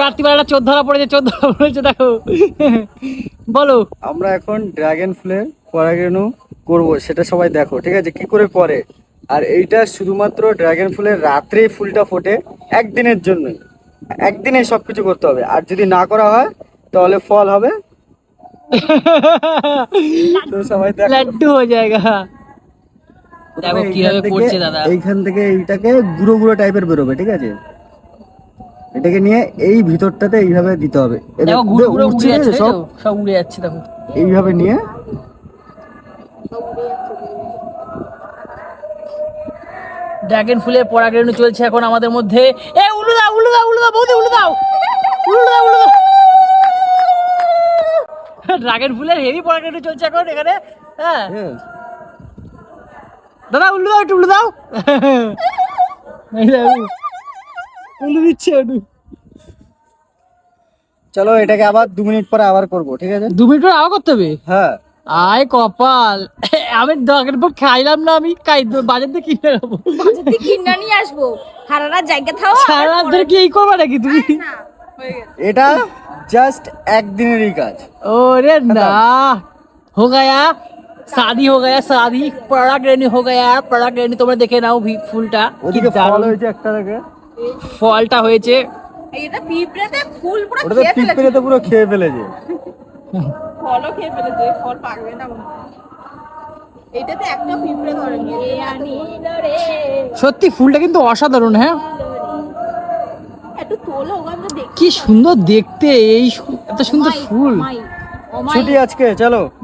রাত্রিবেলা চোর ধরা পড়েছে দেখো। বলো। আমরা এখন ড্রাগন ফুলের পরাগরেণু করব, সেটা সবাই দেখো, ঠিক আছে, কি করে করে। আর এইটা শুধুমাত্র ড্রাগন ফুলের রাত্রেই ফুলটা ফোটে, একদিনের জন্যই, একদিনে সবকিছু করতে হবে। আর যদি না করা হয় তাহলে ফল হবে, তো সবাই দেখো। লাড্ডু হয়ে যায়গা। দেখো কিভাবে করছে দাদা। এইখান থেকে এইটাকে গুঁড়ো গুঁড়ো টাইপের বেরোবে, ঠিক আছে। এটাকে নিয়ে এই ভিতরটাতে এইভাবে দিতে হবে। দেখো গুঁড়ো গুঁড়ো উড়ছে উড়ে যাচ্ছে, সব, সব উড়ে যাচ্ছে দেখো। এইভাবে নিয়ে ড্রাগন ফুলের পরাগরেণু চলছে এখন আমাদের মধ্যে। এ উলু দাও উলু দাও উলু দাও বৌদি উলু দাও উলু দাও উলু দাও। ড্রাগন ফুলের হেভি পরাগরেণু চলছে এখন এখানে। হ্যাঁ দাদা উলু দাও একটু উলু দাও। এই দেখো উলু দিচ্ছে একটু। চলো এটাকে আবার 2 মিনিট পরে আবার করব, ঠিক আছে। 2 মিনিট পর আবার করতে হবে। হ্যাঁ আয় কপাল, আমি ড্রাগন ফল খাইলাম না, আমি বাজার থেকে কিনে নেবো। বাজার থেকে কিনে নিয়ে আসবো, সারা রাত জায়গা থাও। সারা রাত ধরে কি এই করবা নাকি তুমি? এটা জাস্ট একদিনেরই কাজ। ओरे ना हो गया शादी हो गया शादी परागरेণু हो गया परागरेণু। তোমরা দেখে নাও ফুলটা কি ওদিকে ফল দারুণ হয়েছে একটা থেকে, ফলটা হয়েছে। এটা পিঁপড়েতে ফুল পুরো ওটা তো খেয়ে ফেলেছে, পিঁপড়ে তো পুরো খেয়ে ফেলেছে। ফলও খেয়ে ফেলেছে, ফল পাকবে না মনে হয়। এটাতে একটা পিঁপড়ে ধরেনি। সত্যি ফুলটা কিন্তু অসাধারণ। হ্যাঁ একটু তোলো ওখানে দেখ। কি সুন্দর দেখতে, এই এত সুন্দর ফুল। ছুটি আজকে, চলো।